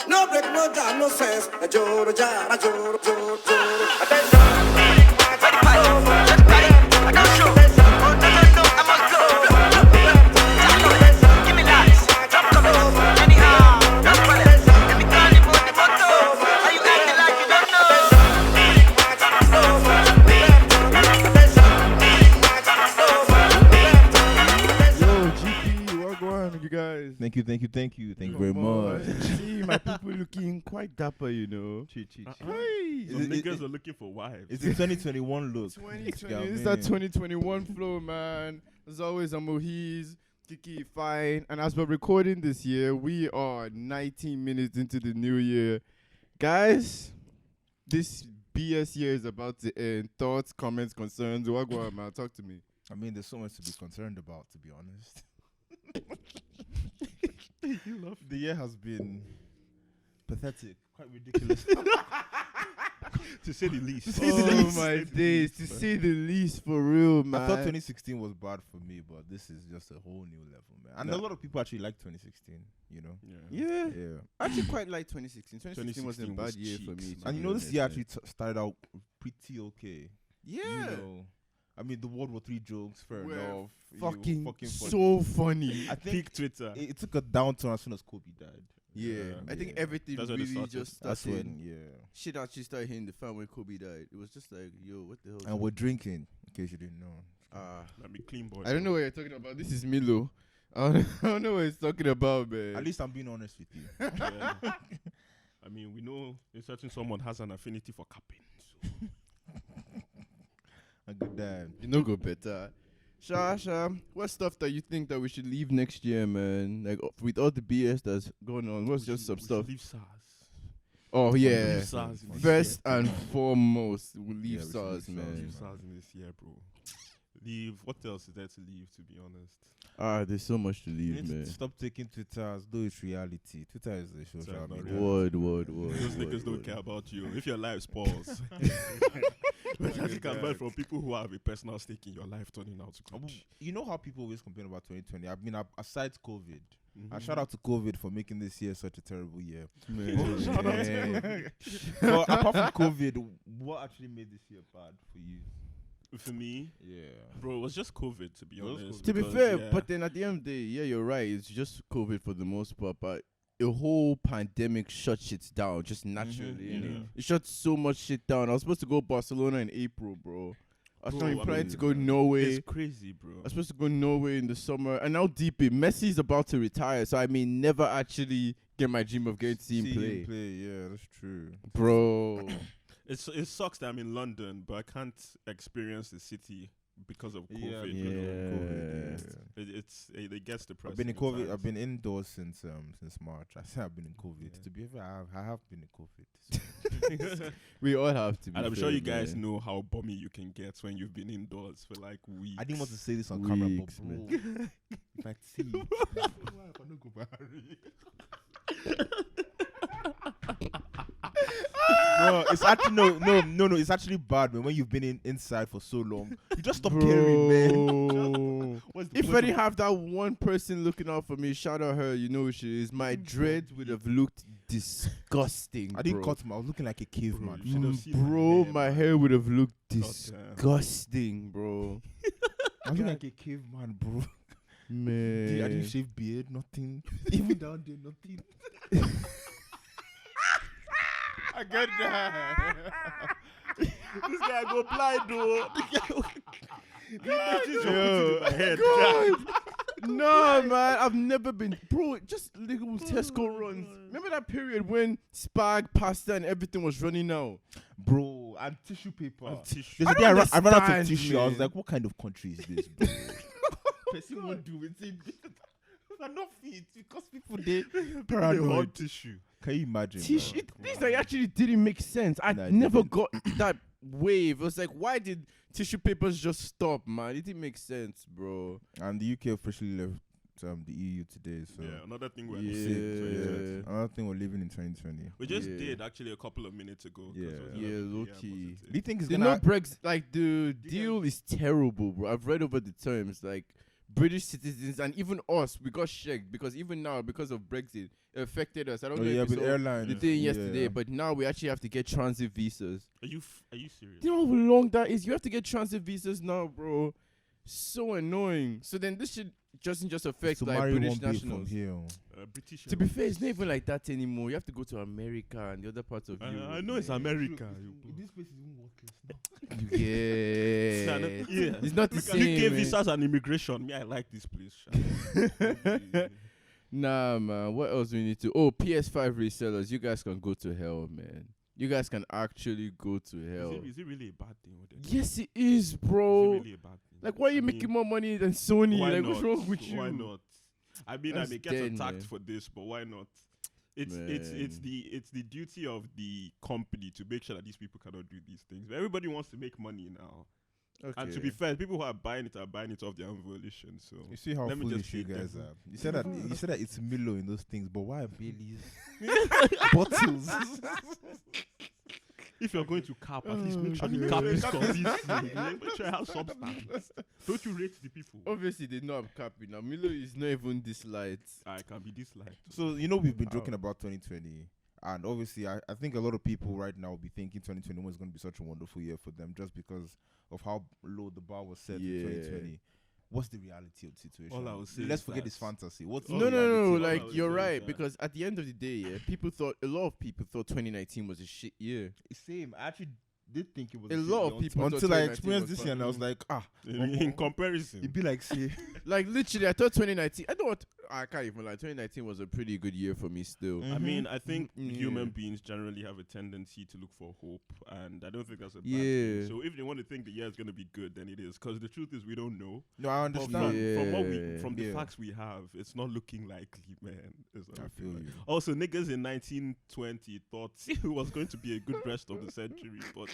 No break, no jam, no sense. A joro jar, a joro, joro, joro. Attention. You guys. Thank you very much. See, my people looking quite dapper, you know. Chi. Hey. Some niggas are looking for wives. It's a 2021 look. 2020, it's that 2021 flow, man. As always, I'm Ohiz, Okiki, Ifeanyi, and as we're recording this year, we are 19 minutes into the new year. Guys, this BS year is about to end. Thoughts, comments, concerns, what go on, man? Talk to me. I mean, there's so much to be concerned about, to be honest. The year has been pathetic, quite ridiculous. To say the least. Oh my days, to say the least, for real, man. I thought 2016 was bad for me, but this is just a whole new level, man. And a lot of people actually like 2016, you know? Yeah. I actually quite like 2016. 2016 wasn't a bad was year for cheeks, me. man. And you know, this year actually started out pretty okay. Yeah. You know, I mean, the World War III jokes, fair Were enough. Fucking funny. so funny. I think Peak Twitter. it took a downturn as soon as Kobe died. Yeah, I think everything That's when it really started. just That's started. when, Shit actually started hitting the fan when Kobe died. It was just like, yo, what the hell? And we're drinking, in case you didn't know. Let me clean boy. I don't know what you're talking about. This is Milo. I don't know what he's talking about, man. At least I'm being honest with you. Yeah. I mean, we know a certain someone has an affinity for capping. So. A good damn. You know, go better. Sha, what stuff that you think that we should leave next year, man? Like with all the BS that's going on, what's just some stuff? Leave SARS. Oh yeah. Leave SARS in this First year. and foremost, we'll leave Yeah, we should SARS, leave SARS. man. Leave SARS in this year, bro. Leave. What else is there to leave? To be honest. There's so much to You leave, need man. to stop taking Twitter as though it's reality. Twitter is the social Twitter is not media. Word. Those niggas don't care about you. If your life's paused. But as you can buy from people who have a personal stake in your life turning out to come. You know how people always complain about 2020? I mean, aside COVID, Mm-hmm. and shout out to COVID for making this year such a terrible year. Man. Shout out to But apart from COVID, what actually made this year bad for you? For me, Yeah. bro, it was just COVID, to be It was honest. To be because, fair, yeah, but then at the end of the day, yeah, you're right. It's just COVID for the most part, but a whole pandemic shut shit down just naturally. innit? yeah. It shut so much shit down. I was supposed to go Barcelona in April, bro. I was Bro, trying I planning mean, to go Norway. it's crazy, bro. I was supposed to go Norway in the summer, and now deep in Messi's about to retire, so I may never actually get my dream of getting to see him play. Yeah, that's true. Bro. It sucks that I'm in London, but I can't experience the city because of COVID. Yeah, you know. Yeah. It gets depressing. I've been in at COVID. times. I've been indoors since March. I say I've been in COVID. Yeah. To be fair, I have been in COVID. We all have to be. And I'm sure fair, you guys man. know how bummy you can get when you've been indoors for like weeks. I didn't want to say this on camera, but Weeks, bro, if I see you, bro, it's actually no. It's actually bad, man. When you've been inside for so long, you just stop caring, man. What's the If I point didn't of- have that one person looking out for me, shout out her, you know who she is. My dreads would have looked disgusting. I didn't bro. cut my. I was looking like a caveman. You should have seen Bro, my my hair, hair would have looked damn. disgusting, bro. I was looking like a caveman, bro. I Man. didn't shave beard, nothing. Even down there, nothing. I get that. This guy go blind, though. Yo, my head. No, man, I've never been, bro. Just little Tesco runs. Remember that period when spag, pasta, and everything was running out? Bro, and tissue paper. And tissue. There's a I day I don't ran out of understand, tissue. I was man. like, what kind of country is this, bro? Person won't do it. I'm not fit because people they paranoid. Tissue. Can you imagine? Tissue. bro? Things that actually didn't make sense. I Nah, it never didn't. got that wave. It was like, why did tissue papers just stop, man? It didn't make sense, bro. And the UK officially left the EU today. So Yeah, another thing we're Yeah. missing. another thing we're living in 2020. We just Yeah. did actually a couple of minutes ago. 'cause Yeah. it was Yeah, another low PM key. positive. Do you think it's The gonna? no Brexit, like the deal is terrible, bro. I've read over the terms. Like British citizens and even us, we got shagged because even now, because of Brexit, it affected us. I don't know if you with saw airlines. the thing yesterday, Yeah. but now we actually have to get transit visas. Are you serious? Do you know how long that is? You have to get transit visas now, bro. So annoying. So then this should just affect like Somali British won't be from nationals. here. British. To be fair, it's not even like that anymore. You have to go to America and the other parts of Europe. I know it's man. America. This place is even worthless now. Yeah. It's not the Look at UK same. man. visas and immigration. Me, I like this place. Nah, man. What else we need to? Oh, PS5 resellers. You guys can go to hell, man. You guys can actually go to hell. Is it really a bad thing? What they're doing? Yes, it is, Is bro. it really a bad thing? Like, why are you making more money than Sony? Why Like, not? what's wrong with you? Why not? I mean, That's I may get dead, attacked man. for this, but why not? It's Man. the duty of the company to make sure that these people cannot do these things. But everybody wants to make money now. Okay. And to be fair, people who are buying it of their own volition. So You see how let me just foolish you be guys careful. are. You said that it's Milo in those things, but why are Baileys bottles? If you're going to cap, at least make sure the cap is consistent. Make sure it has substance. Don't you rate the people? Obviously, they know I'm capping. Now, Milo is not even this light. I can be this light. So we've been joking about 2020, and obviously I think a lot of people right now will be thinking 2021 is going to be such a wonderful year for them just because of how low the bar was set Yeah. in 2020. What's the reality of the situation? All I will say Let's is forget that- this fantasy. What's No, the no, no. reality? Like, All I you're would say is right. that- Because at the end of the day, yeah, a lot of people thought 2019 was a shit year. Same. I actually did think it was A lot of people until I 2019 experienced was this year, and I was fun. like, In comparison, it'd be like, see, Like, literally, I thought 2019, I can't even lie, 2019 was a pretty good year for me still. I mean, I think Mm, human yeah. beings generally have a tendency to look for hope, and I don't think that's a bad Yeah. thing. So if they want to think the year is going to be good, then it is. Because the truth is, we don't know. no, I But understand. from the Yeah. facts we have, it's not looking likely, man. It's not I looking feel likely. you. Also, niggas in 1920 thought it was going to be a good rest of the century, but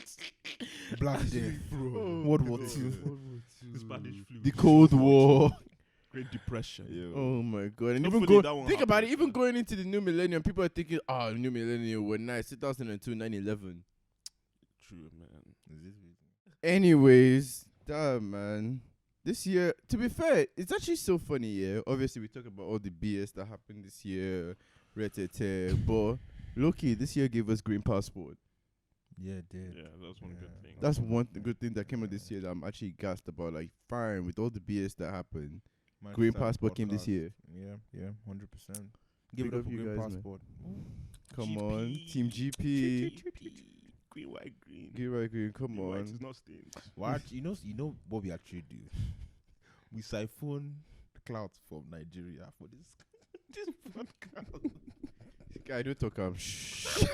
Black Death, World War II. the Spanish flu, The Cold War. Great Depression. Oh my god! And Hopefully even that won't think about happen, it. Even man. going into the new millennium, people are thinking, "Oh, new millennium were nice." 2002, 9/11. True, man. Anyways, damn man, this year. To be fair, it's actually so funny. Yeah, obviously we talk about all the BS that happened this year, but Loki, this year gave us green passport. Yeah, it did. Yeah, that's one good Yeah. thing. That's one good thing that came out this year that I'm actually gassed about. Like, fine with all the BS that happened. Might Green start a passport came this podcast. year. Yeah, 100%. Give Big it up up for you green guys, man. passport. Come on, GP. Team GP. Green, white, green. Green, come Green, white on. is not stained. Why? You know what we actually do? We siphon clouds from Nigeria for this podcast. Guy, don't talk. Shh.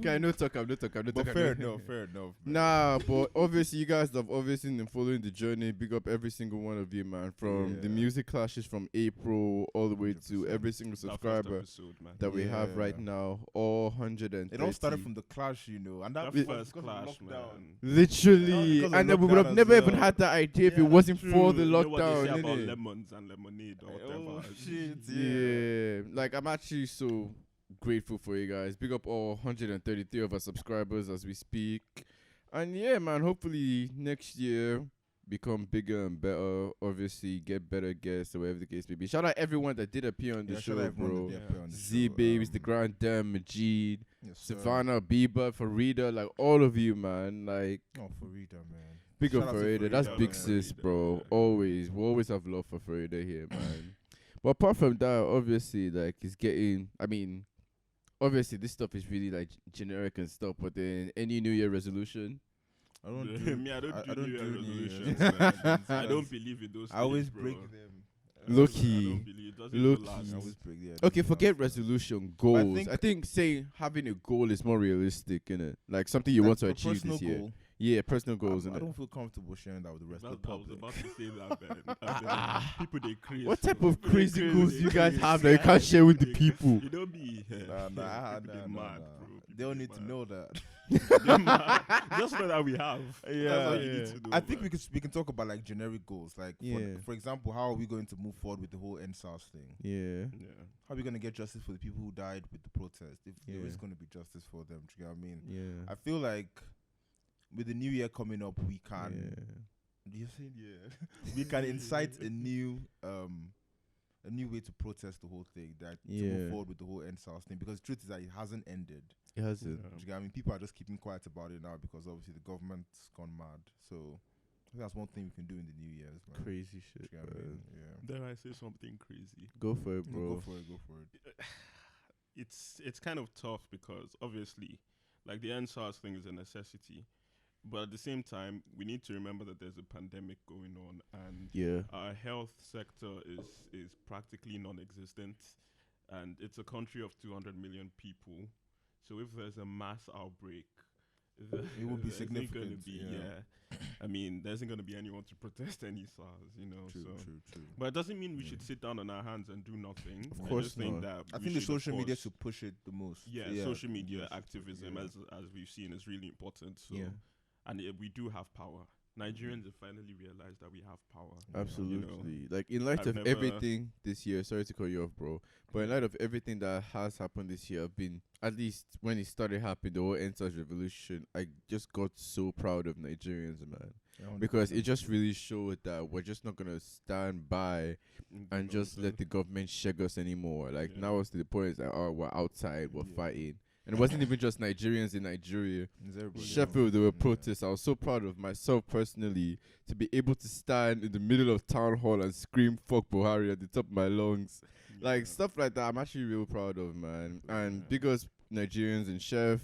Guy, no talk. No talk. But fair enough. Man. Nah, but obviously you guys have obviously been following the journey. Big up every single one of you, man. From the Yeah. music clashes from April all the way to 100%. every single That first subscriber episode, man. that we have right Yeah. now. All 130. It all started from the clash, and That was first because of clash, lockdown. man. Literally, because of and then we would lockdown have as never even well. had that idea if Yeah, it wasn't True. for the You know what they lockdown. say about innit? lemons and lemonade or whatever. Oh shit! Yeah, like I'm actually so grateful for you guys. Big up all 133 of our subscribers as we speak. And yeah, man, hopefully next year become bigger and better. Obviously, get better guests or whatever the case may be. Shout out everyone that did appear on the show, bro. Z Babes, the Grand Dam, Majid, Savannah, Bieber, Farida, like all of you, man. Like, Oh, Farida, man. big Shout up out to Farida. That's Farida, big man. sis, Farida, bro. man. Always. We always have love for Farida here, man. But apart from that, obviously, like, it's getting, I mean, obviously, this stuff is really, like, generic and stuff, but then any New Year resolution? I don't do. Me, I don't do New Year New resolutions, Year man. resolutions. I don't believe in those. I always things, break bro. them. Low-key. I don't believe it doesn't Low-key. last. I always break. Yeah. it Okay, doesn't forget last. resolution, But I goals. think- I think saying having a goal is more realistic, innit? Like, something you want to A achieve personal this year. goal. Yeah, personal goals, I innit? don't feel comfortable sharing that with the rest of the I was public. about to say that, man. People they crazy. What type of They crazy goals do you guys crazy. have that you can't share with the They people? You don't be. Nah, People they mad, bro. They don't People need to mad. know that. They mad. Just know that we have. That's all you need to know. I think man. we can talk about like generic goals. Like Yeah. for example, how are we going to move forward with the whole NSAS thing? Yeah. Yeah. How are we going to get justice for the people who died with the protest? If there Yeah. is going to be justice for them, do you get what I mean? Yeah. I feel like with the new year coming up, we can. You saying we can incite a new way to protest the whole thing, that to move forward with the whole NSAS thing, because the truth is that it hasn't ended. It hasn't. Do you get what I mean, people are just keeping quiet about it now because obviously the government's gone mad. So I think that's one thing we can do in the new years, man. Crazy shit. Do you get what I mean? Yeah. Dare I say something crazy? Go for it, bro. Go for it. It's kind of tough because obviously, like, the NSARS thing is a necessity, but at the same time, we need to remember that there's a pandemic going on, and our health sector is practically non-existent, and it's a country of 200 million people. So if there's a mass outbreak, it would be significant. I mean, there isn't going to be anyone to protest any SARS, you know. True. But it doesn't mean we should sit down on our hands and do nothing. Of course think that I think the social media should push it the most. Social media activism, as we've seen, is really important. So, and we do have power. Nigerians have finally realized that we have power. Absolutely. You know? Like, in light of everything this year, sorry to cut you off, bro, but in light of everything that has happened this year, I've been, at least when it started happening, the whole NSAS revolution, I just got so proud of Nigerians, man. Because it just really showed that we're just not going to stand by and just let the government shag us anymore. Like, now it's to the point, it's like, oh, we're outside, we're fighting. And it wasn't even just Nigerians in Nigeria. Sheffield, there were protests. I was so proud of myself personally to be able to stand in the middle of town hall and scream "fuck Buhari" at the top of my lungs. Like, stuff like that, I'm actually real proud of, man. And because Nigerians in Chef,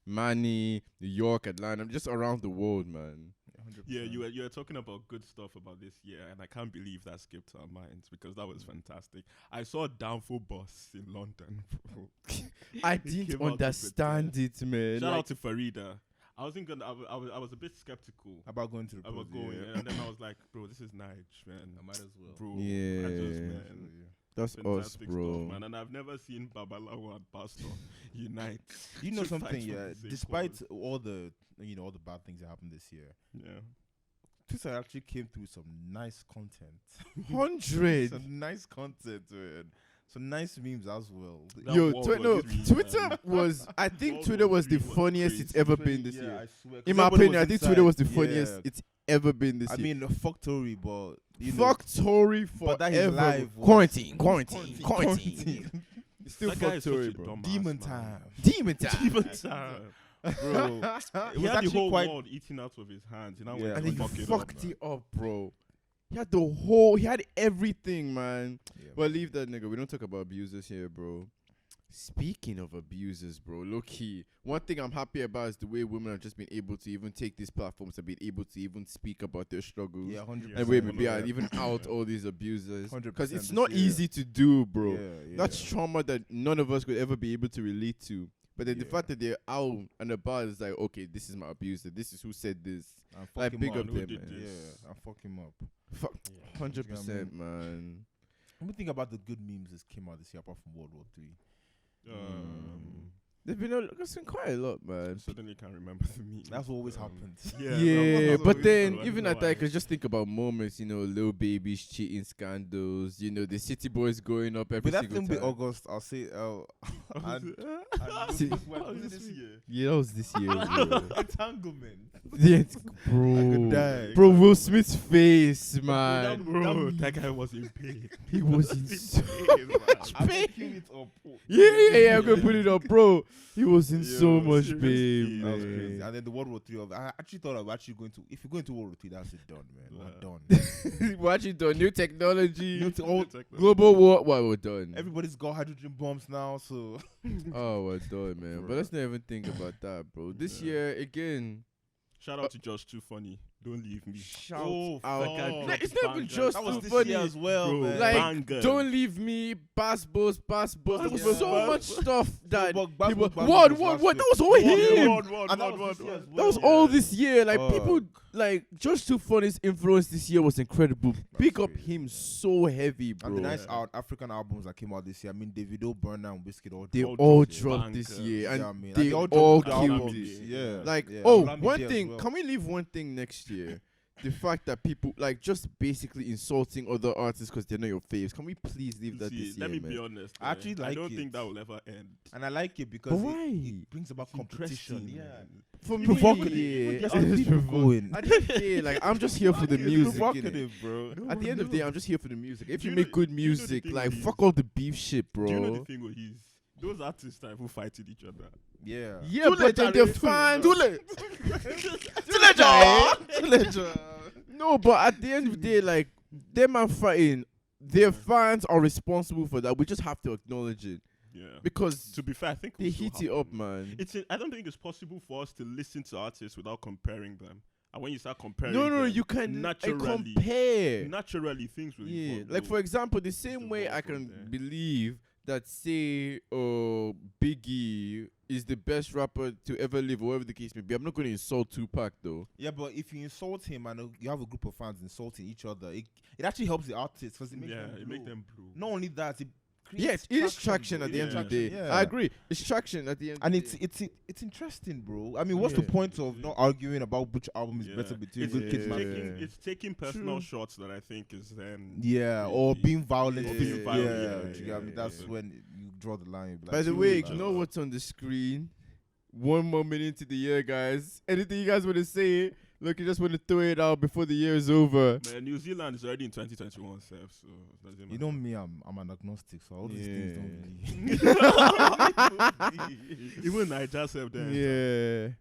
Manny, New York, Atlanta, just around the world, man. 100%. Yeah, you were talking about good stuff about this year, and I can't believe that skipped our minds because that was fantastic. I saw a downfall bus in London, bro. I didn't understand it, man. Shout out to Farida. I was a bit skeptical about going to the about going, and then I was like, bro, this is Nige, man. I might as well, bro. Yeah, that's us, bro. Stuff, man. And I've never seen Babalawo and Pastor unite. You know something, despite all the all the bad things that happened this year, Twitter actually came through some nice content. 100. Some nice content, man. Some nice memes as well. Twitter was, I think Twitter was the funniest it's ever been this year. I swear. In my opinion, I think Twitter was the funniest it's ever been this year. I mean, fuck Tory, but fuck Tory forever. But that is live. Quarantine. It's still that guy fuck Tory, is bro. Demon time. Demon time. Bro, he had the whole world eating out of his hands. You know, and he fucked it up, bro. He had everything, man. But leave that nigga. We don't talk about abusers here, bro. Speaking of abusers, bro, low key, one thing I'm happy about is the way women have just been able to even take these platforms and be able to even speak about their struggles. 100%. And even out all these abusers. Because it's not easy to do, bro. That's trauma that none of us could ever be able to relate to. But then the fact that they're out and about is like, okay, this is my abuser. This is who said this. Like, big up them, man. I'll fuck him up. Fuck, 100%, man. Let me think about the good memes that came out this year apart from World War III. There's been quite a lot, man. Suddenly can't remember the meme. That's what always happens. But then even at that, cause just think about moments, Lil Baby's cheating scandals, the city boys going up every single time. But that thing with August, I'll say, this year? Yeah, that was this year, bro. Entanglement. Yeah, bro, Will Smith's face, man. That guy was in pain. He was in so much pain. Yeah, I'm gonna put it up, bro. He was in so much pain. That was crazy. And then the World War III. I actually thought I was actually going to. If you go into World War III, that's it done, man. We're done. We're actually done. New technology. Global war. Well, we're done. Everybody's got hydrogen bombs now, so. Oh, we're done, man. Bro. But let's not even think about that, bro. This year again. Shout out to Josh Too Funny. Don't leave me. Shout out. It's not even just that was Too this Funny year as well, man. Like, Banger. Don't leave me. Bass Boss. There was so much stuff that What? That was all him. That was all this year. Like, people, like, Josh Too Funny's influence this year was incredible. Big up him so heavy, bro. And the nice African albums that came out this year. I mean, Davido, Burna, and Wizkid they all dropped this year, and they all killed it. Yeah. Like, one thing. Can we leave one thing next year? the fact that people like just basically insulting other artists because they're not your faves. Can we please leave that this year, Let me man? be honest. I actually I like don't it. think that will ever end. And I like it because But why? it brings about It's competition. interesting, Yeah. man. For me, Provocative. yeah, Just it is keep it going. At the end of the day, like I'm just here for the music. innit? Provocative, bro. At the end of the day, I'm just here for the music. If Do you you make know- good do you know the music, thing like with fuck these- all the beef shit, bro. Do you know the thing with his? Those artists that who fighting each other. Yeah. Yeah, Too but late, then Charlie, the too fans. late. No, but at the end of the day, like them are fighting. Their fans are responsible for that. We just have to acknowledge it Yeah. because To be fair, I think they will still heat it up, happen. man. I don't think it's possible for us to listen to artists without comparing them. And when you start comparing, No, them, you can naturally compare. Naturally, things will Yeah, evolve. like for example, the same way evolve I from can there. believe that say Biggie is the best rapper to ever live, or whatever the case may be. I'm not going to insult Tupac though. Yeah, but if you insult him and you have a group of fans insulting each other, it actually helps the artists because it makes them it blow. make them blue. Not only that, it Yes, creates it is traction bro. at the It end is of the day. traction, yeah. I agree. It's traction at the end. And of the day. it's interesting, bro. I mean, what's the Yeah. point of not arguing about which album is Yeah. better between It's, Good Kids, it's, Mad taking, City? it's taking personal True. shots that I think is then. Yeah, or really- being violent. Or physically. being violent, Yeah, yeah, do you get me? yeah, That's yeah. when you draw the line. Like, By the you way, really ignore like- what's on the screen. 1 more minute into the year, guys. Anything you guys want to say? Look, you just want to throw it out before the year is over. Man, New Zealand is already in 2021, self, so it doesn't You matter. know me, I'm an agnostic, so all these things don't really. Even Niger self there. Yeah.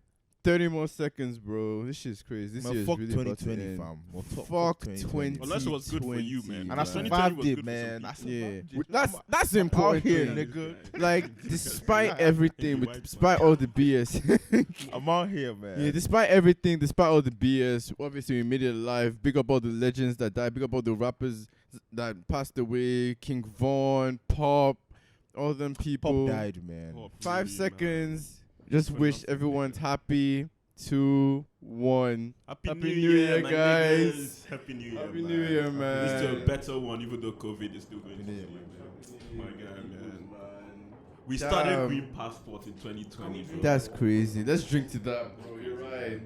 30 more seconds, bro. This shit's crazy. This Man, year is fuck really about to 2020, end. fam. Well, Fuck 2020. Unless it was good for you, man. And I man. survived 2020 was it, good for man. some I people. Yeah, survived it. that's I'm important. out here, thing. nigga. Like, despite Yeah. everything, White despite all the BS, I'm out here, man. yeah, despite everything, despite all the BS, obviously we made it alive. Big up all the legends that died. Big up all the rappers that passed away. King Von, Pop, all them people. Pop died, man. Pop, 5 really, seconds. Just We're wish not everyone's forgetting. happy. 2, 1. Happy Happy New New Year, Year, my guys. niggas. Happy New Year, Happy man. New Year, It's man. still a better one, even though COVID is still going to New Year, my guy, man. We started Damn. Green Passport in 2020, bro. That's crazy. Let's drink to that, bro. You're right.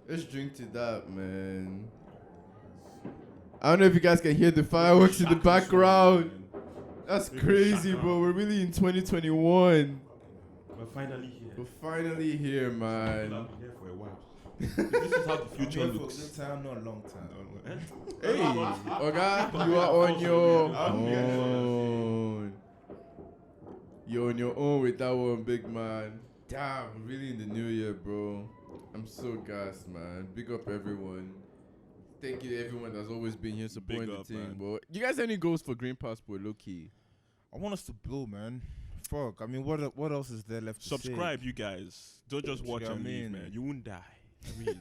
Let's drink to that, man. I don't know if you guys can hear the fireworks in the background. That's crazy, bro. We're really in 2021. We're finally here. We're finally here, We'll man. have been here for a while. This is how the future I'm here looks. for a time, not a long time. Hey, Oga, you are on your own. You're on your own with that one, big man. Damn, we're really in the new year, bro. I'm so gassed, man. Big up everyone. Thank you to everyone that's always been here supporting up, the team, man. bro. You guys have any goals for Green Passport, low key? I want us to blow, man. Fuck. I mean, what else is there left to say? Subscribe, you guys. Don't just You watch get what and I leave, mean? man. You won't die. I mean,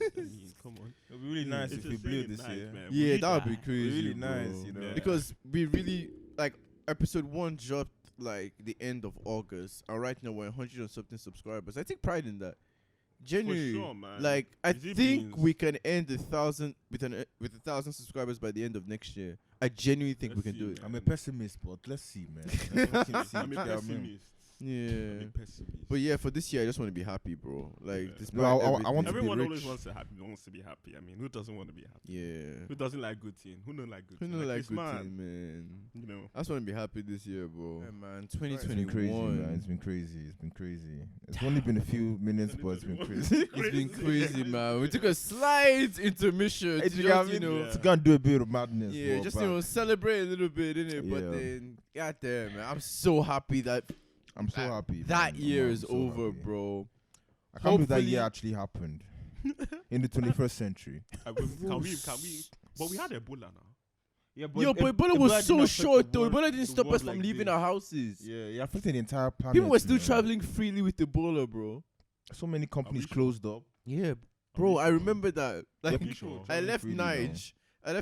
come on. It would be really nice It's if we a blew saying, this nice, year. man. Yeah, We that would be die. crazy. Really bro. nice, you know. Yeah. Because we really, like, episode 1 dropped, like, the end of August. And right now we're 100 and something subscribers. I take pride in that. Genuinely. sure, man. Like, I Is it think beans? we can end 1,000 with 1,000 subscribers by the end of next year. I genuinely think Let's we can see, do it. I'm a pessimist, but let's see, man. Let's fucking see. I'm You a get what I mean? pessimist. I'm Yeah. a pessimist. But yeah, for this year, I just want to be happy, bro. Like, Yeah. despite No, I want everything. to be Everyone rich. always wants to be happy. I mean, who doesn't want to be happy? Yeah. Who doesn't like good thing? Who don't like good Who thing? know like this good man, thing, man? you know. I just want to be happy this year, bro. Yeah, man. It's been crazy, man. 2021. It's been crazy. It's been crazy. It's only been a few minutes, but it's been crazy. It's been crazy, man. We took a slight intermission to It's got just, me, you know, Yeah. to go and do a bit of madness. yeah, but just, back. you know, celebrate a little bit, innit? But Yeah. then, goddamn, man, I'm so happy that I'm so happy. that man. year I'm is so over, happy. bro. I can't believe that Hopefully- year actually happened in the 21st century. Can we? But we had Ebola now. Yeah, Yo, but Ebola was so short, though. Ebola didn't stop us from leaving our houses. Yeah, it affected the entire planet. People were still man. traveling freely with Ebola, bro. So many companies sure? closed up. Yeah, bro, I remember that. Like, Yeah, sure. I left freely now. Nige. There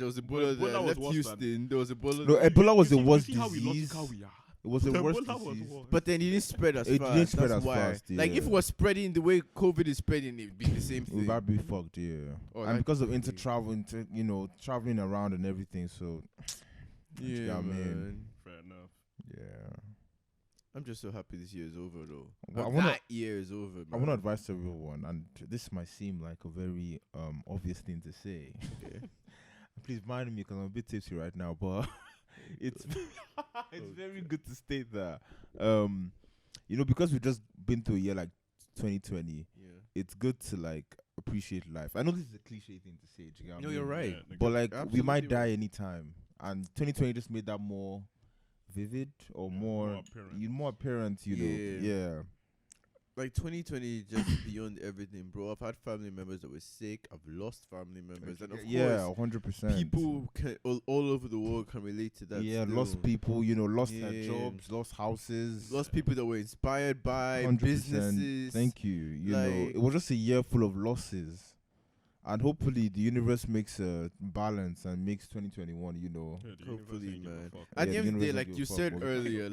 was Ebola there. I Ebola was left worse Houston. There was Ebola No, there. Ebola was the You worst see how we disease. lost how we are. It was the worst Ebola was disease. worse. But then it didn't spread as It fast. didn't spread That's as why. fast, Like, if it yeah. was spreading the way COVID is spreading, it'd be the same We thing. might be fucked, yeah. Oh, And that because of could be. traveling around and everything, so Yeah, I mean, man. Fair enough. yeah. I'm just so happy this year is over, though. Well, That year is over, man. I want to advise everyone, and this might seem like a very obvious thing to say. Okay. Please mind me because I'm a bit tipsy right now, but it's very good to state that because we've just been through a year like 2020. Yeah. It's good to like appreciate life. I know this is a cliche thing to say. Do you get what I mean? You're right. Yeah, But like we might absolutely die right. anytime, and 2020 just made that more vivid or more apparent. You know, yeah. Like 2020 just beyond everything, bro. I've had family members that were sick. I've lost family members, and of course, 100%. people all over the world can relate to that. Yeah, still. lost people. Lost their Yeah. jobs, lost houses, Lost people that were inspired by 100%. businesses. Thank you. You know, Like- it was just a year full of losses. And hopefully the universe makes a balance and makes 2021, Yeah, the universe Hopefully, ain't give a man. fuck. At Yeah, the end of the day, universe don't like give you a fuck, said but- earlier,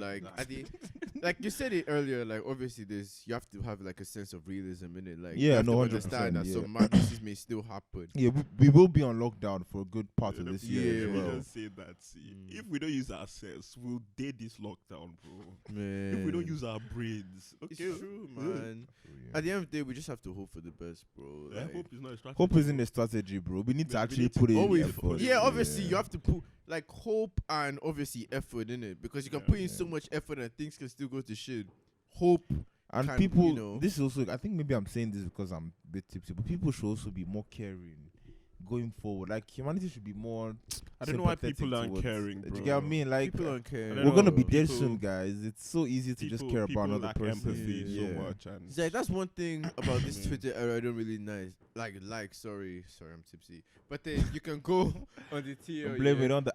like you said it earlier, like obviously you have to have like a sense of realism in it. Like you Yeah, have no, to 100%, understand that yeah. some madnesses may still happen. Yeah, we will be on lockdown for a good part of Yeah, this the- year yeah, as Let me well. just say that. See, Mm. if we don't use our sense, we'll date this lockdown, bro. Man. If we don't use our brains, it's okay. true, Yeah. man. At the end of the day, we just have to hope for the best, bro. Yeah, Like, hope is not a strategy. Hope isn't a strategy, bro. We need to We actually need to put in always, effort. yeah, obviously you have to put like hope and obviously effort in it because you can Yeah. put in so much effort and things can still go to shit. Hope. And can, people, you know- this is also, I think maybe I'm saying this because I'm a bit tipsy, but people should also be more caring going forward. Like, humanity should be more. I don't know why sympathetic people aren't towards- caring, Do bro. you get what I mean? Like, People don't care. I don't we're gonna know, be dead people- soon, guys. It's so easy to just care about another lack person. empathy Yeah. so much, and It's like that's one thing about this Yeah. Twitter era I don't really sorry I'm tipsy. But then you can go on the TL. Don't blame yeah. it on the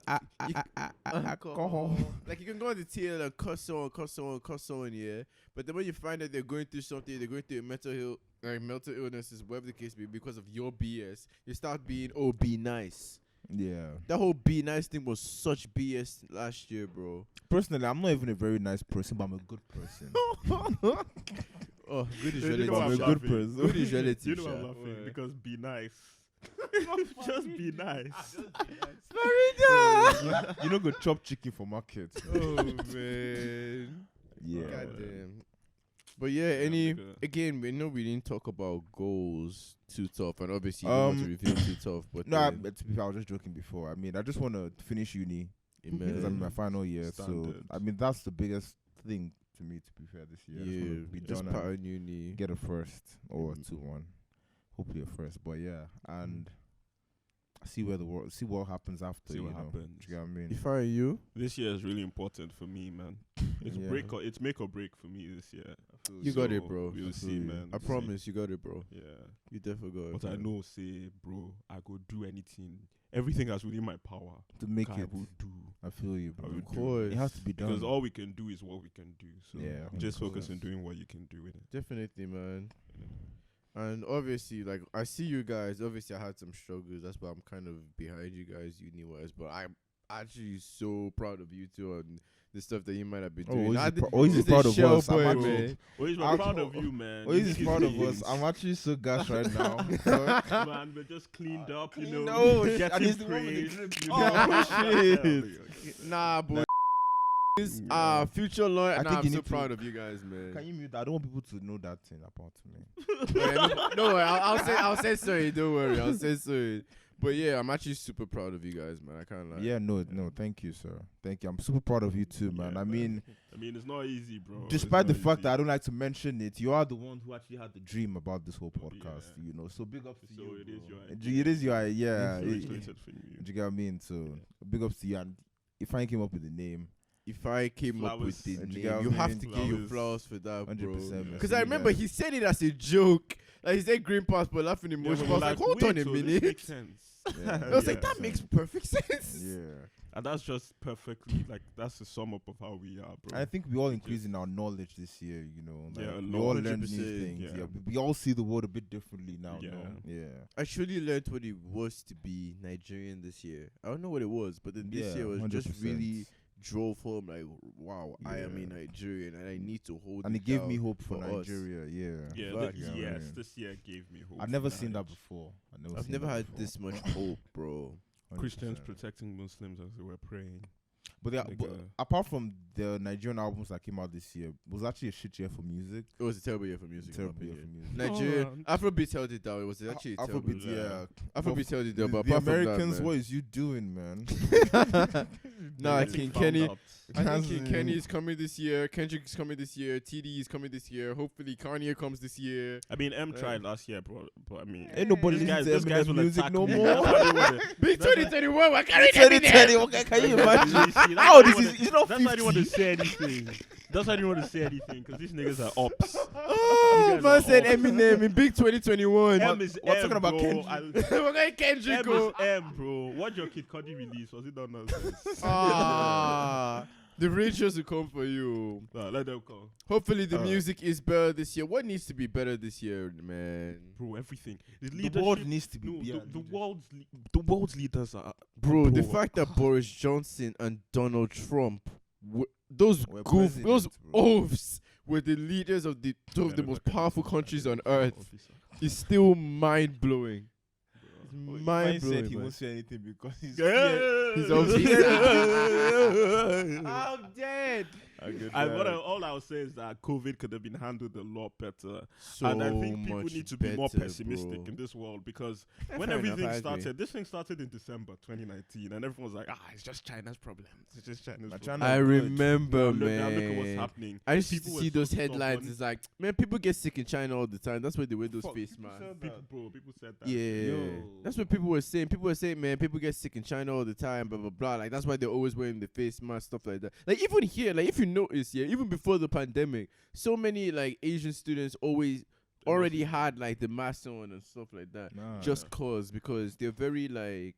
Alcohol. Like you can go on the TL and cuss someone, yeah. But then when you find that they're going through something, they're going through a mental illnesses, whatever the case may be, because of your BS, you start being, oh, be nice. Yeah. That whole be nice thing was such BS last year, bro. Personally, I'm not even a very nice person, but I'm a good person. Oh, good is You know relative. why I'm a I'm good laughing? person. Good is relative. you know I'm Sha. laughing Why? because be nice. Just be nice. You know, go chop chicken for market. Oh man. Yeah. Goddamn. But yeah, again, we know we didn't talk about goals too tough, and obviously you don't want to reveal too tough. But No, I, then, to be fair, I was just joking before. I mean, I just want to finish uni because I'm in my amen. final year. So, Standard. I mean, that's the biggest thing to me, to be fair, this year. I just wanna Yeah, be just done part and of uni. get a first or a Mm. 2-1. Hopefully a first. But yeah, and see what happens after. See what you know. happens. Do you get what I mean? If I were you, This year is really important for me, man. It's Yeah. it's make or break for me this year. you got it, bro. We'll I see, feel you. man. I See. promise you got it, bro. Yeah. You definitely got it. But I man. know, say, bro, I go do anything. Everything that's within my power. To make I it. will do. I feel you, bro. I will Of do. course. It has to be done. Because all we can do is what we can do. So Yeah, just 100%. focus on doing what you can do with it. Definitely, man. And obviously, like I see you guys. Obviously, I had some struggles. That's why I'm kind of behind you guys, uni-wise. But I'm actually so proud of you two and the stuff that you might have been doing. Ohiz is proud of shell us. I'm boy, actually- man. Ohiz, I'm we're proud of you, man. Ohiz You is did proud of us. things. I'm actually so gassed right now. Man, we're just cleaned up, you Cleaned know. up. Getting And he's the one with the praise, drip. you Oh, know. shit. Nah, boy. Yeah. Future lawyer. I Nah, think I'm you so need to- proud of you guys, man. Can you mute that? I don't want people to know that thing about me. No worry, I'll say sorry. Don't worry, I'll say sorry. But yeah, I'm actually super proud of you guys, man. I can't lie. Yeah, no, thank you, sir. Thank you. I'm super proud of you too, man. Yeah, I man. mean, it's not easy, bro. despite the It's not fact easy. that I don't like to mention it, you are the one who actually had the dream about this whole podcast, Yeah. you know. So big ups to So you. it is bro. your It is your yeah. So it- excited for you. do you get what I mean? So big ups to you. And if I came up with the name, If I came up with Flowers. the Do you name, get what you I have mean? to give you Flowers. flowers for that, 100%. bro. man. Because So I you remember guys- he said it as a joke. Like he said green passport, laughing Yeah, emoji. we I was were like, hold wait, on a so this minute. makes sense. Yeah, I was like, Yeah. that makes perfect sense. yeah. And that's just perfectly like that's the sum up of how we are, bro. I think we all increase in our knowledge this year, you know. Like, Yeah, a we lot. all learn new 100%, things. yeah. Yeah, we all see the world a bit differently now. Yeah. No? Yeah. I truly learned what it was to be Nigerian this year. I don't know what it was, but then this Yeah, year was just 100%. really drove home like, wow, I am a Yeah. Nigerian and I need to hold And it it gave me down hope for for us. Nigeria. Yeah. yeah, Fuck, yeah, yes, man. this year gave me hope. I've never for seen that marriage. before. I've seen never that had before. this much hope, bro. Christians 100%. protecting Muslims as they were praying. But, apart from the Nigerian albums that came out this year, it was actually a shit year for music. It was a terrible year for music. Terrible year for music. Nigerian Afrobeat held it down. It was actually a terrible Afrobeat, yeah. Afrobeat held it down. But the apart Americans, from that, what is you doing, man? nah, King Kenny. I think King Hasn't- Kenny is coming this year. Kendrick is coming this year. TD is coming this year. Hopefully Kanye comes this year. I mean, M tried last year, bro. But I mean, Ain't nobody these listen to guys Eminem will music attack no me. more. That's why they wanna- Big That's 2021. What can we do? 2020, can you imagine? See, that's How why this they is? wanna- It's not That's why I didn't want to 50. say anything. That's why I didn't want to say anything because these niggas are ops. Oh, guys man are said off. Eminem in Big 2021. M is we're M, talking about bro. Kendrick. We're going Kendrick. M is M, bro. What your Kid Cudi release? Was it not nonsense? Ah, the rangers will come for you. Nah, let them come. Hopefully the music is better this year. What needs to be better this year, man? Bro, everything. The world needs to be. No, yeah, the world's leaders are Bro, the Bro. fact that Boris Johnson and Donald Trump, those We're those presidents, bro. oafs were the leaders of the two of the most powerful countries on earth, is still mind blowing. Mine Mind said he blowing. won't say anything because he's He's obviously. I'm dead. All I'll say is that COVID could have been handled a lot better. And I think people need to be more pessimistic in this world because when fair enough, everything I agree. started, this thing started in December 2019 and everyone was like, it's just China's problem. It's just China's problem. China- I good. remember, Now look at what's man. happening. I used to People see were those so headlines. stubborn. It's like, man, people get sick in China all the time. That's why they wear those Fuck, face people masks. said that. People said that. Yeah, Yo. that's what people were saying. People were saying, man, people get sick in China all the time, blah blah blah. Like that's why they're always wearing the face mask, stuff like that. Like even here, like if you notice, yeah, even before the pandemic, so many like Asian students already had like the mask on and stuff like that, Nah. just because they're very like.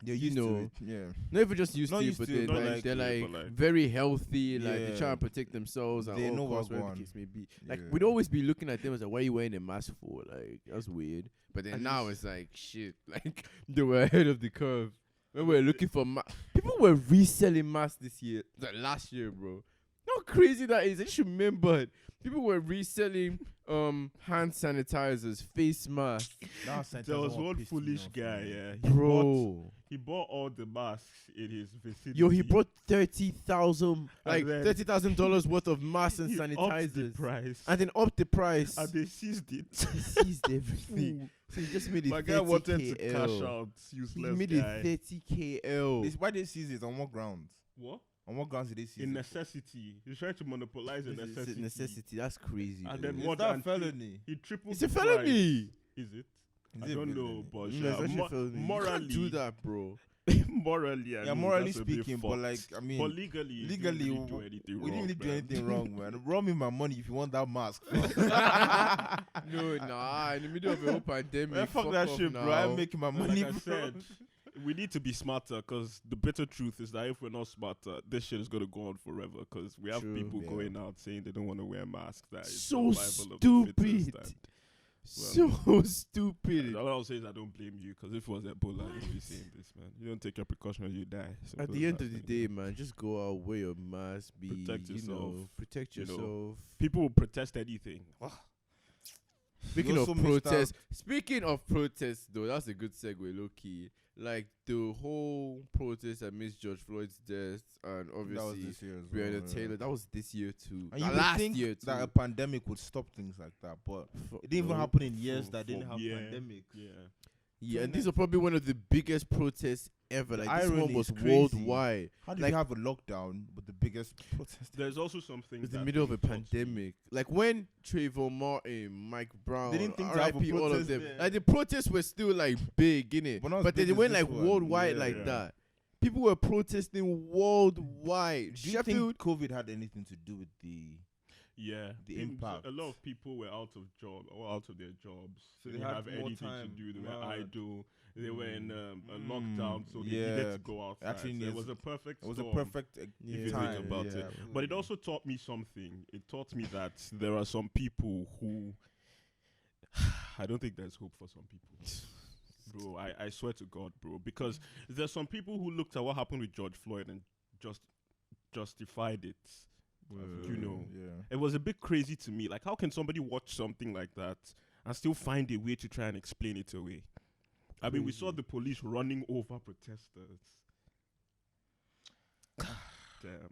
They're you used know, to it. Yeah. Not even just used Not to it, used but to it, they're not like, like they're it, like, but like- very healthy. Like they try Yeah. and protect themselves and They all know costs, what's whatever going the case may be. Like Yeah. we'd always be looking at them as like, why are you wearing a mask for? Like that's weird. But then And now it's- it's like shit. Like they were ahead of the curve. When we were looking for people were reselling masks this year, like last year, bro. How crazy that is! I should remember. People were reselling hand sanitizers, face masks, There was one foolish guy, yeah. bro. He bought all the masks in his vicinity. Yo, he brought $30,000 then- $30,000 worth of masks and He upped the sanitizers, price. and then upped the price. And they seized it. He seized everything. So he just made it My guy wanted to 30K cash L. out. He Useless made guy. it 30K L. Why they seize it? On what grounds? What? On what grounds did they seize In it? necessity. He's trying to monopolize a It's a necessity. necessity. That's crazy. And bro. then Is what? that and felony? He tripled It's a the price. felony. Is it? Is I it don't felony? know, but No, yeah, it's actually a felony. You morally, can't do that, bro. morally, I Yeah, mean, morally that's a bit speaking, but fucked. like, I mean, but legally, you legally, didn't really do anything we wrong, didn't do man. anything wrong, man. Rob me my money if you want that mask. No, nah. In the middle of a whole pandemic. Man, fuck fuck that off shit, bro. now. I'm making my Like money, I bro. said, we need to be smarter because the bitter truth is that if we're not smarter, this shit is going to go on forever because we have True, people yeah. going out saying they don't want to wear masks. That is So survival of the fittest, stupid. and- So stupid. All I'll say is I don't blame you because if it was Ebola, you'd be saying this, man. You don't take your precautions, you die. At Simple the as end that, of the man. day, man, just go out, wear your mask, be Protect yourself, protect you know. yourself. People will protest anything. Speaking of also missed protests, though, that's a good segue, low key. Like the whole protest amidst George Floyd's death, and That was obviously this year as Breonna well, Taylor, yeah. that was this year too. And you would last think year too. that a pandemic would stop things like that, but it didn't even happen in years that didn't have pandemic. Yeah. Yeah, and these are probably one of the biggest protests ever. The Like this one irony was is crazy. worldwide. How do Like- you have a lockdown but the biggest protest? There's also something. It's the that middle of a people talk to. pandemic. Like when Trayvon Martin, Mike Brown, They didn't think to have a RIP, all of protest them. there. Like the protests were still like big, innit? But not as But then big they as went this like one. worldwide Yeah, like yeah. that. People were protesting worldwide. Do you Sheffield, think COVID had anything to do with the? Yeah, The People- impact. A lot of people were out of job or out of their jobs. So they they didn't had have more anything to time. do. They were Mad. idle. They were in a Mm. lockdown, so they Yeah. needed to go outside. Actually So it needs- was a perfect. It was a storm. perfect if you time. think about yeah, it. But it also taught me something. It taught me that there are some people who I don't think there's hope for some people. Bro, I swear to God, bro. Because there's some people who looked at what happened with George Floyd and just justified it. You know. Yeah. It was a bit crazy to me. Like, how can somebody watch something like that and still find a way to try and explain it away? I mean, we saw the police running over protesters. Damn.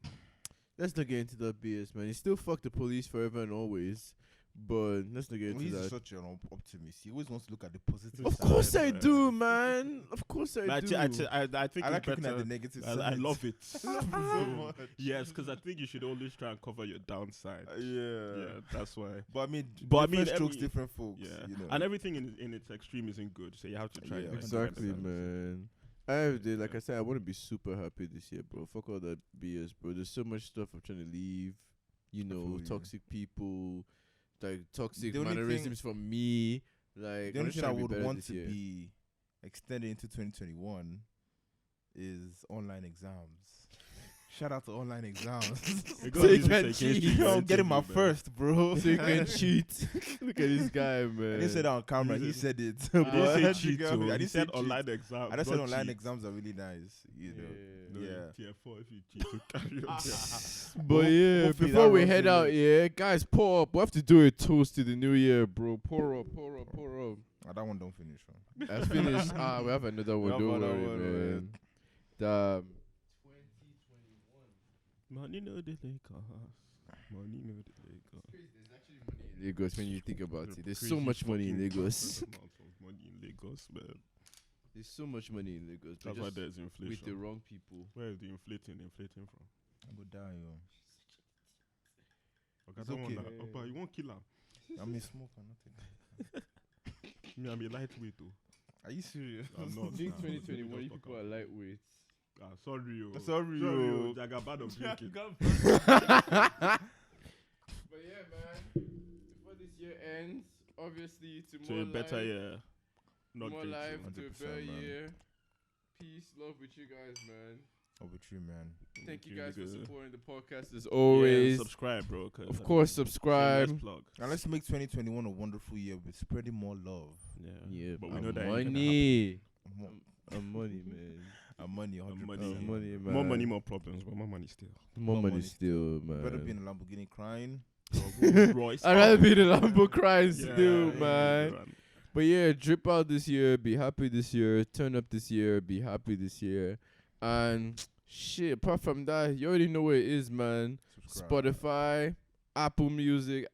Let's not get into that BS, man. You still fuck the police forever and always, but let's not get into He's that. such an optimist. He always wants to look at the positive Of side. course I do, man. Of course I do. I think I it's like looking better. at the negative I side. love it so much. Yes, because I think you should always try and cover your downside. Yeah, that's why. But I mean, Different strokes, different folks. Yeah, You know. and everything in its extreme isn't good. So you have to try. Yeah, your best. Exactly, 100%. man. Like I said, I want to be super happy this year, bro. Fuck all that BS, bro. There's so much stuff I'm trying to leave. You know, feel you. toxic people, like toxic The only mannerisms from me. Like The only thing I would want this to year. be extended into 2021 is online exams. Shout out to online exams. So you can cheat. Yo, I'm getting my first, bro. So you can cheat. Look at this guy, man. I didn't say that on camera. He said it. I But didn't say you cheat. get me? I He didn't said say online cheat. exams. I just said not online cheat. exams are really nice. You know. No, Yeah. Tier 4 if you cheat to carry on. But yeah, hopefully before that we runs head in out, it. yeah, guys, pour up. We have to do a toast to the new year, bro. Pour up. That one don't finish. Huh? That's finished. We have another one. have Don't another worry, one, man. man. Money no the Lakers. Money no the Lakers. There's actually money in Lagos when you think about it. There's so Crazy much money in fucking Lagos. amount of money in Lagos, man. There's so much money in Lagos. but That's why just there's inflation. with the wrong people. Where is the inflating from? I'm gonna die, yo. Okay, It's I don't okay. want that. Opa, you won't kill him. I'm a smoker, nothing. Me, I'm a lightweight though. Are you serious? I'm not. I think nah. 2021, Let me you just people fuck are up. lightweight. Sorry, yo. Sorry, yo. yo. Jagabad of drinking. But yeah, man. Before this year ends, obviously to To more a better life, year. Not more drinking. life, to a 100%, better man. year. Peace, love with you guys, man. Over true, man. Thank you Really guys for good. supporting the podcast as Yeah, always. subscribe, bro. 'Cause Of I course, mean, subscribe. shameless plug. Now let's make 2021 a wonderful year with spreading more love. Yeah. Yeah, but we know that ain't gonna money. More, Money, man. money, 100%. money. Money, man. More money, more problems, but more money still. More More money money still, man. Better be in a Lamborghini crying. Royce. I'd rather be the Lambo crying Yeah, still, yeah, man. man. But yeah, drip out this year, be happy this year, turn up this year, be happy this year. And shit, apart from that, you already know where it is, man. Subscribe. Spotify, Apple Music.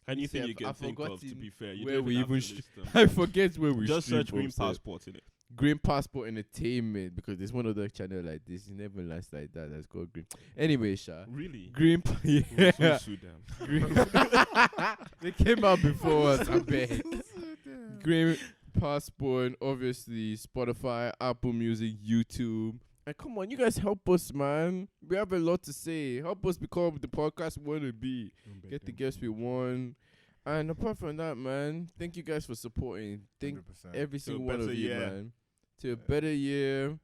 Anything Sef, you can I think of, to forgotten be fair. You where don't we have to even sh- list them. I forget where we Just stream search Green from, sef. Passport in it. Green Passport Entertainment, because there's one other channel like this. It never lasts like that. That's called Green. Anyway, Sha. Really? Green, yeah. So sue them. Green. They came out before us, I bet. Green Passport, obviously Spotify, Apple Music, YouTube. And come on, you guys help us, man. We have a lot to say. Help us become the podcast we want to be. Get the guests we want. And apart from that, man, thank you guys for supporting. Thank 100%. every To a single one of better you, year. man. To a better year.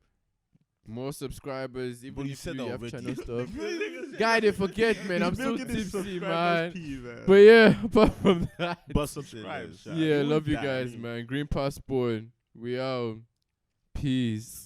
More subscribers. Even But you if said we that have already. channel stuff. Guy, they forget, man. I'm so tipsy, man. man. But yeah, apart from that. But subscribe. Yeah, Sha. Yeah, You love you won't guys, die. man. Green Passport. We out. Peace.